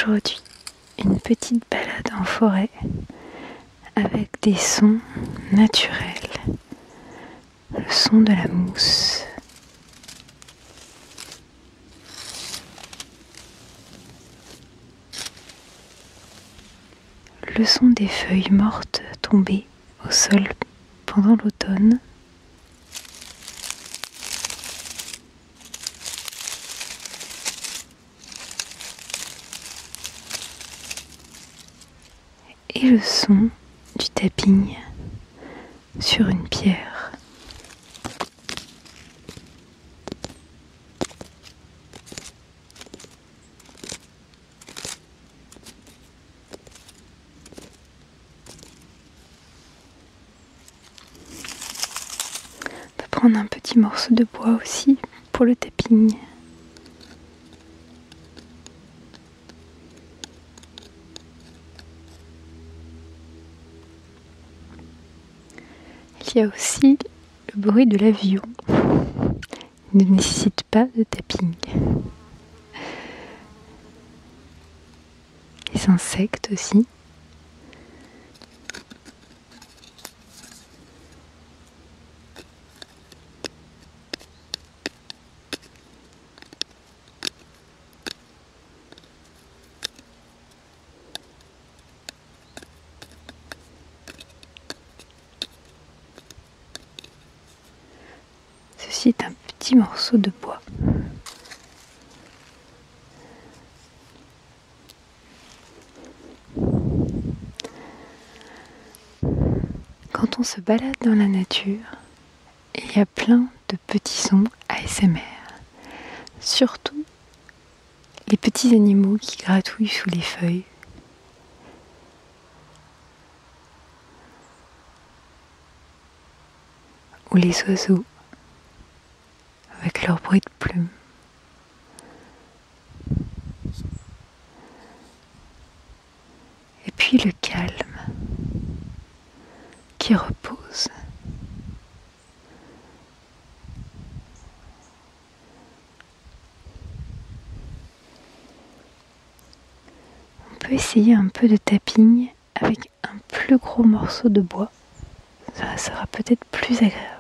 Aujourd'hui, une petite balade en forêt avec des sons naturels. Le son de la mousse. Le son des feuilles mortes tombées au sol pendant l'automne. Et le son du tapping sur une pierre. On peut prendre un petit morceau de bois aussi pour le tapping. Il y a aussi le bruit de l'avion. Il ne nécessite pas de tapping. Les insectes aussi. Ceci est un petit morceau de bois. Quand on se balade dans la nature, il y a plein de petits sons ASMR. Surtout les petits animaux qui gratouillent sous les feuilles. Ou les oiseaux avec leur bruit de plumes. Et puis le calme qui repose. On peut essayer un peu de tapping avec un plus gros morceau de bois. Ça sera peut-être plus agréable.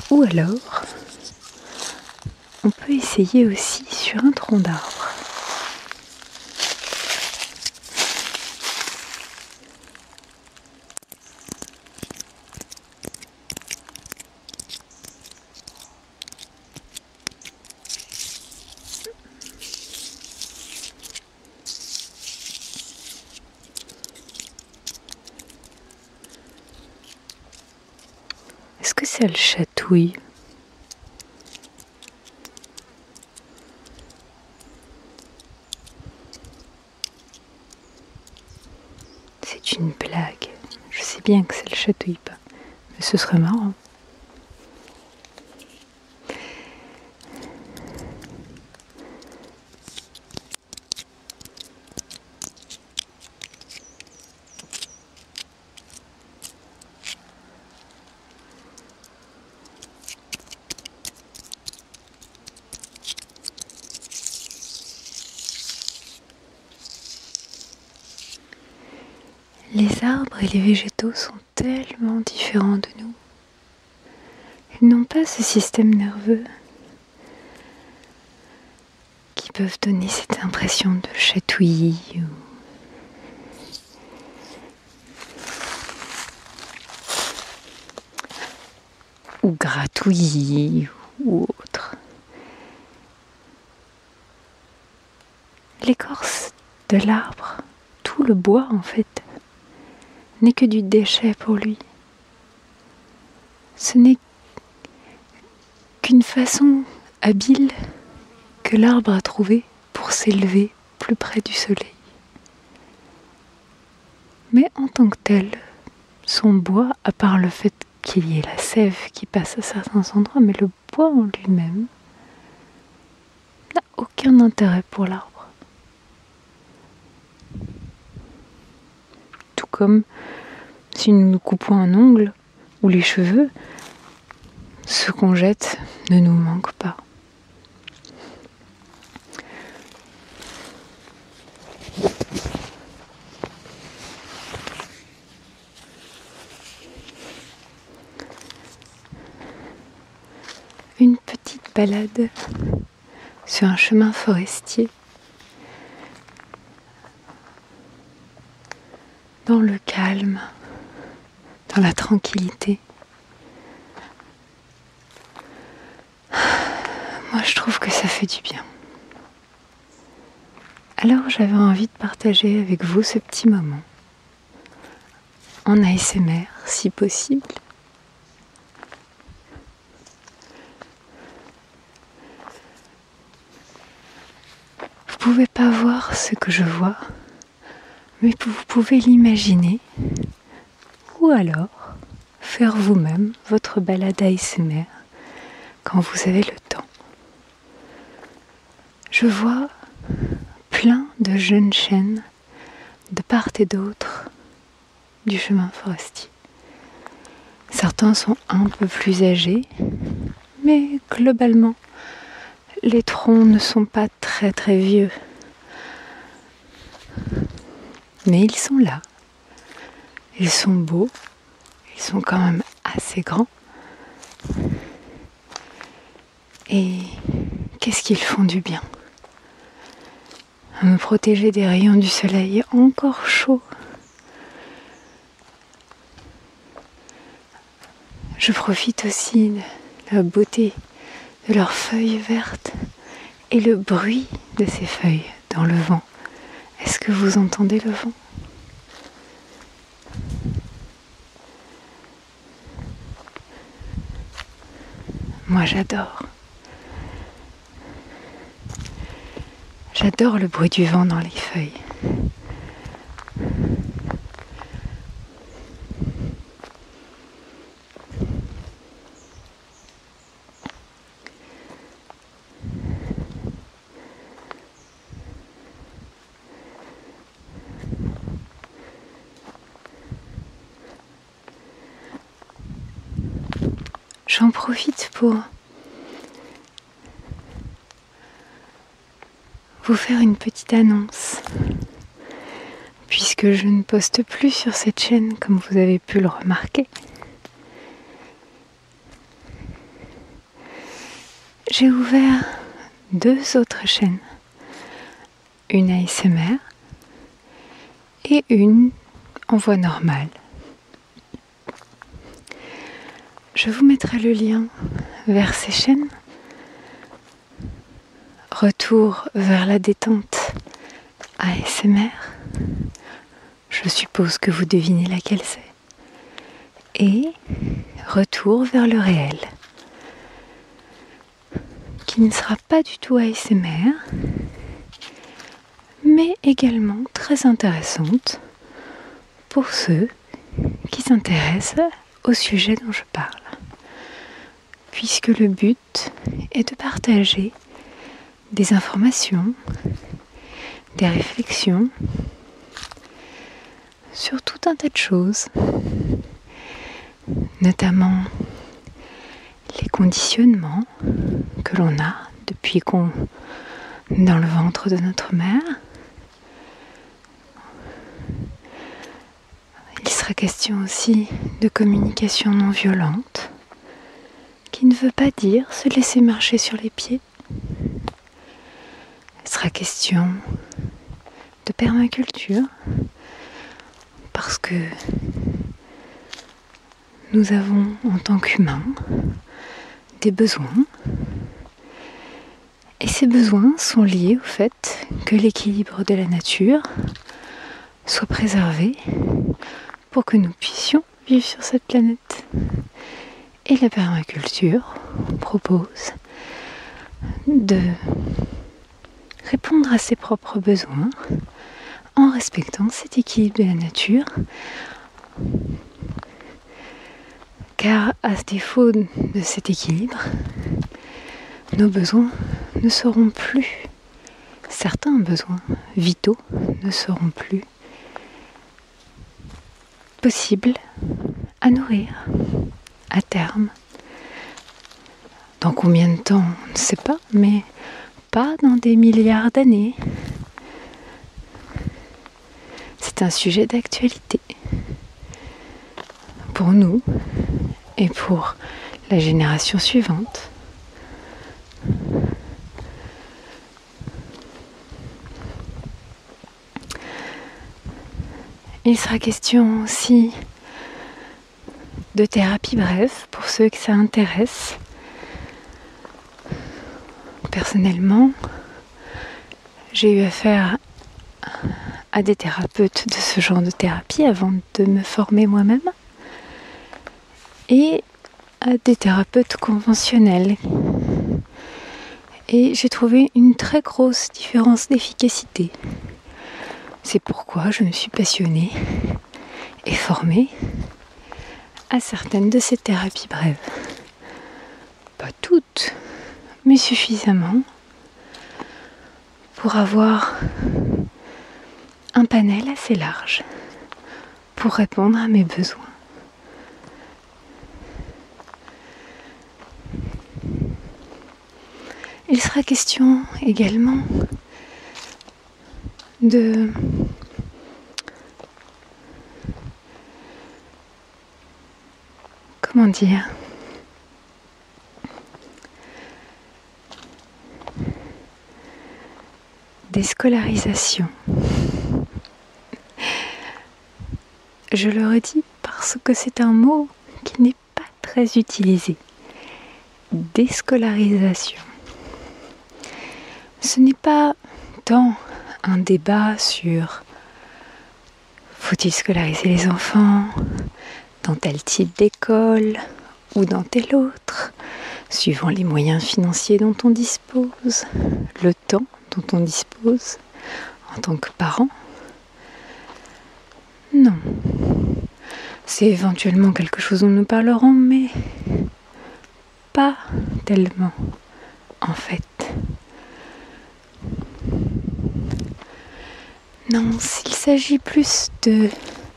Ou alors, on peut essayer aussi sur un tronc d'arbre. Est-ce que ça le chatouille ? C'est une blague. Je sais bien que ça le chatouille pas, mais ce serait marrant. Les arbres et les végétaux sont tellement différents de nous. Ils n'ont pas ce système nerveux qui peuvent donner cette impression de chatouillis ou gratouillis ou autre. L'écorce de l'arbre, tout le bois en fait, n'est que du déchet pour lui. Ce n'est qu'une façon habile que l'arbre a trouvée pour s'élever plus près du soleil. Mais en tant que tel, son bois, à part le fait qu'il y ait la sève qui passe à certains endroits, mais le bois en lui-même n'a aucun intérêt pour l'arbre. Tout comme si nous nous coupons un ongle ou les cheveux, ce qu'on jette ne nous manque pas. Une petite balade sur un chemin forestier, dans le calme, dans la tranquillité. Moi, je trouve que ça fait du bien. Alors, j'avais envie de partager avec vous ce petit moment, en ASMR, si possible. Vous pouvez pas voir ce que je vois, mais vous pouvez l'imaginer, ou alors faire vous-même votre balade ASMR quand vous avez le temps. Je vois plein de jeunes chênes de part et d'autre du chemin forestier. Certains sont un peu plus âgés, mais globalement, les troncs ne sont pas très très vieux. Mais ils sont là. Ils sont beaux. Ils sont quand même assez grands. Et qu'est-ce qu'ils font du bien à me protéger des rayons du soleil encore chaud. Je profite aussi de la beauté de leurs feuilles vertes et le bruit de ces feuilles dans le vent. Est-ce que vous entendez le vent ? Moi, j'adore. J'adore le bruit du vent dans les feuilles. J'en profite pour vous faire une petite annonce, puisque je ne poste plus sur cette chaîne comme vous avez pu le remarquer. J'ai ouvert 2 autres chaînes, une ASMR et une en voix normale. Je vous mettrai le lien vers ces chaînes. Retour vers la détente ASMR. Je suppose que vous devinez laquelle c'est. Et retour vers le réel, qui ne sera pas du tout ASMR, mais également très intéressante pour ceux qui s'intéressent au sujet dont je parle. Puisque le but est de partager des informations, des réflexions sur tout un tas de choses, notamment les conditionnements que l'on a depuis qu'on est dans le ventre de notre mère. Il sera question aussi de communication non violente, qui ne veut pas dire se laisser marcher sur les pieds. Il sera question de permaculture parce que nous avons en tant qu'humains des besoins et ces besoins sont liés au fait que l'équilibre de la nature soit préservé pour que nous puissions vivre sur cette planète. Et la permaculture propose de répondre à ses propres besoins en respectant cet équilibre de la nature, car à défaut de cet équilibre, nos besoins ne seront plus, certains besoins vitaux ne seront plus possibles à nourrir à terme. Dans combien de temps, on ne sait pas, mais pas dans des milliards d'années. C'est un sujet d'actualité pour nous et pour la génération suivante. Il sera question aussi de thérapie brève pour ceux que ça intéresse. Personnellement, j'ai eu affaire à des thérapeutes de ce genre de thérapie avant de me former moi-même et à des thérapeutes conventionnels. Et j'ai trouvé une très grosse différence d'efficacité. C'est pourquoi je me suis passionnée et formée à certaines de ces thérapies brèves. Pas toutes, mais suffisamment pour avoir un panel assez large pour répondre à mes besoins. Il sera question également de déscolarisation. Je le redis parce que c'est un mot qui n'est pas très utilisé. Déscolarisation. Ce n'est pas tant un débat sur faut-il scolariser les enfants dans tel type d'école ou dans tel autre, suivant les moyens financiers dont on dispose, le temps dont on dispose en tant que parent. Non. C'est éventuellement quelque chose dont nous parlerons, mais pas tellement, en fait. Non, s'il s'agit plus de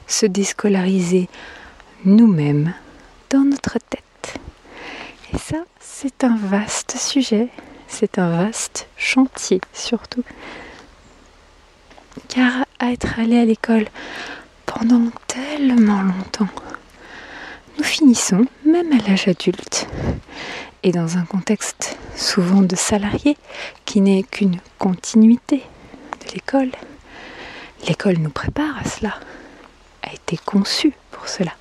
se déscolariser nous-mêmes dans notre tête. Et ça, c'est un vaste sujet, c'est un vaste chantier surtout. Car à être allé à l'école pendant tellement longtemps, nous finissons, même à l'âge adulte, et dans un contexte souvent de salarié qui n'est qu'une continuité de l'école. L'école nous prépare à cela, a été conçue pour cela.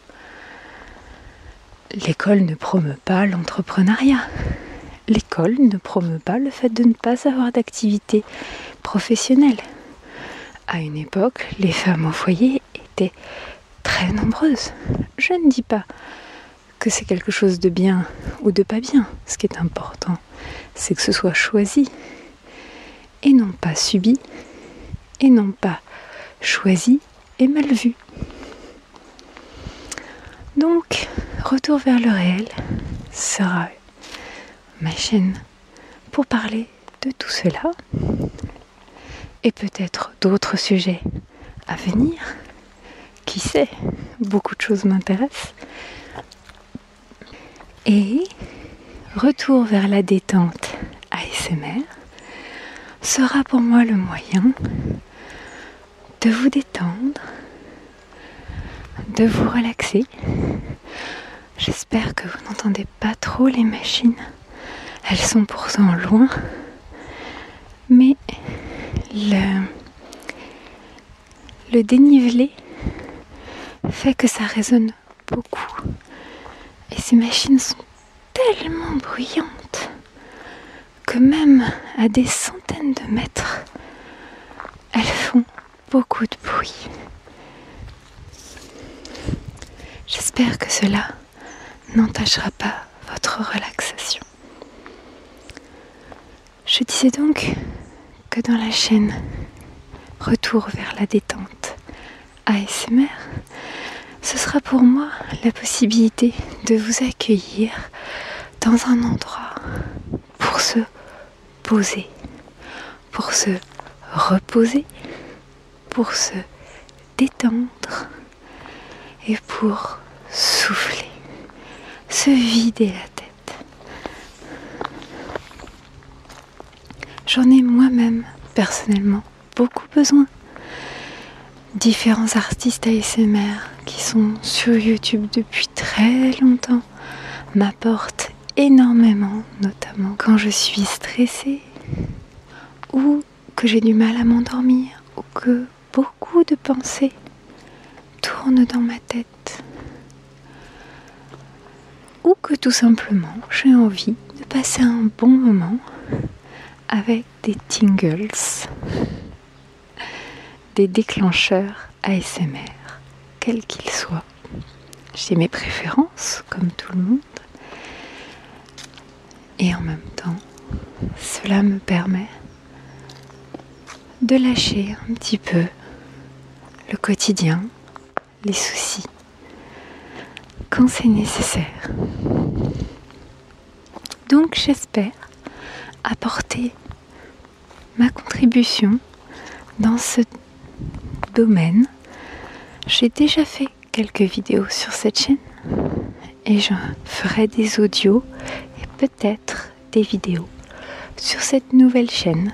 L'école ne promeut pas l'entrepreneuriat. L'école ne promeut pas le fait de ne pas avoir d'activité professionnelle. À une époque, les femmes au foyer étaient très nombreuses. Je ne dis pas que c'est quelque chose de bien ou de pas bien. Ce qui est important, c'est que ce soit choisi et non pas subi et non pas choisi et mal vu. Donc, Retour vers le réel sera ma chaîne pour parler de tout cela et peut-être d'autres sujets à venir. Qui sait, beaucoup de choses m'intéressent. Et Retour vers la détente ASMR sera pour moi le moyen de vous détendre, de vous relaxer. J'espère que vous n'entendez pas trop les machines. Elles sont pourtant loin, mais le dénivelé fait que ça résonne beaucoup. Et ces machines sont tellement bruyantes que même à des centaines de mètres, elles font beaucoup de bruit. J'espère que cela n'entachera pas votre relaxation. Je disais donc que dans la chaîne Retour vers la détente ASMR, ce sera pour moi la possibilité de vous accueillir dans un endroit pour se poser, pour se reposer, pour se détendre et pour souffler, se vider la tête. J'en ai moi-même personnellement beaucoup besoin. Différents artistes ASMR qui sont sur YouTube depuis très longtemps m'apportent énormément, notamment quand je suis stressée ou que j'ai du mal à m'endormir ou que beaucoup de pensées tournent dans ma tête ou que tout simplement j'ai envie de passer un bon moment avec des tingles, des déclencheurs ASMR, quels qu'ils soient. J'ai mes préférences, comme tout le monde, et en même temps, cela me permet de lâcher un petit peu le quotidien, les soucis, quand c'est nécessaire. Donc j'espère apporter ma contribution dans ce domaine. J'ai déjà fait quelques vidéos sur cette chaîne et je ferai des audios et peut-être des vidéos sur cette nouvelle chaîne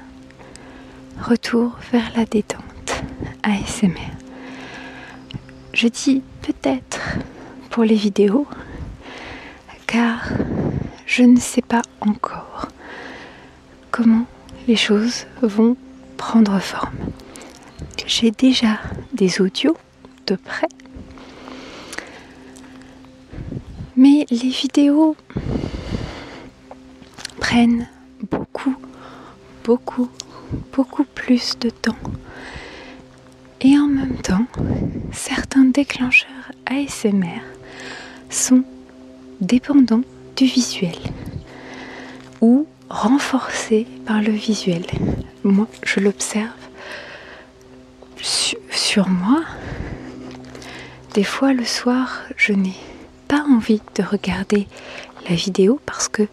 Retour vers la détente ASMR. Je dis peut-être pour les vidéos car je ne sais pas encore comment les choses vont prendre forme. J'ai déjà des audios de près, mais les vidéos prennent beaucoup plus de temps. Et en même temps, certains déclencheurs ASMR sont dépendants du visuel ou renforcés par le visuel. Moi, je l'observe sur moi. Des fois, le soir, je n'ai pas envie de regarder la vidéo parce que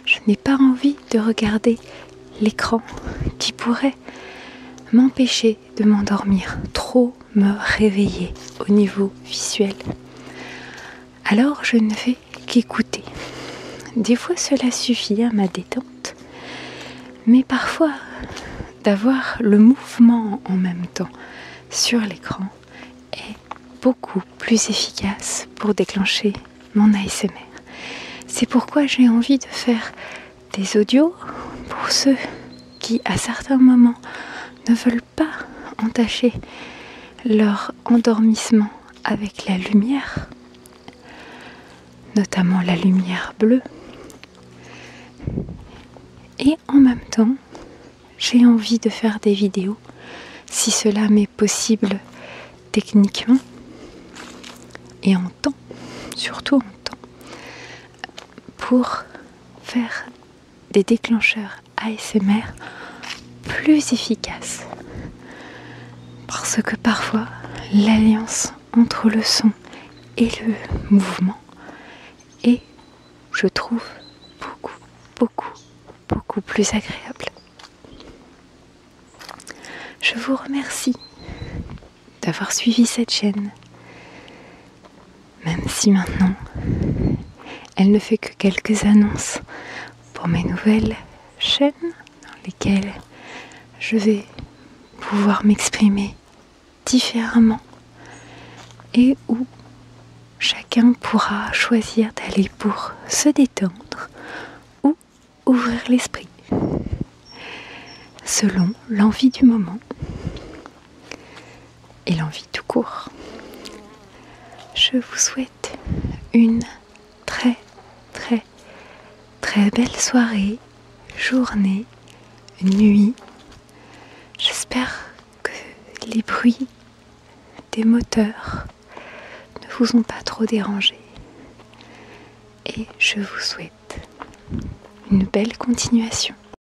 je n'ai pas envie de regarder l'écran qui pourrait m'empêcher de m'endormir, trop me réveiller au niveau visuel. Alors je ne fais qu'écouter. Des fois cela suffit à ma détente, mais parfois d'avoir le mouvement en même temps sur l'écran est beaucoup plus efficace pour déclencher mon ASMR. C'est pourquoi j'ai envie de faire des audios pour ceux qui à certains moments ne veulent pas entacher leur endormissement avec la lumière, notamment la lumière bleue. Et en même temps, j'ai envie de faire des vidéos, si cela m'est possible techniquement, et en temps, surtout en temps, pour faire des déclencheurs ASMR plus efficaces. Parce que parfois, l'alliance entre le son et le mouvement est, je trouve, beaucoup plus agréable. Je vous remercie d'avoir suivi cette chaîne, même si maintenant elle ne fait que quelques annonces pour mes nouvelles chaînes dans lesquelles je vais pouvoir m'exprimer différemment et où chacun pourra choisir d'aller pour se détendre ou ouvrir l'esprit. selon l'envie du moment et l'envie tout court. Je vous souhaite une très très très belle soirée, journée, nuit. J'espère que les bruits des moteurs ne vous ont pas trop dérangé. Et je vous souhaite une belle continuation.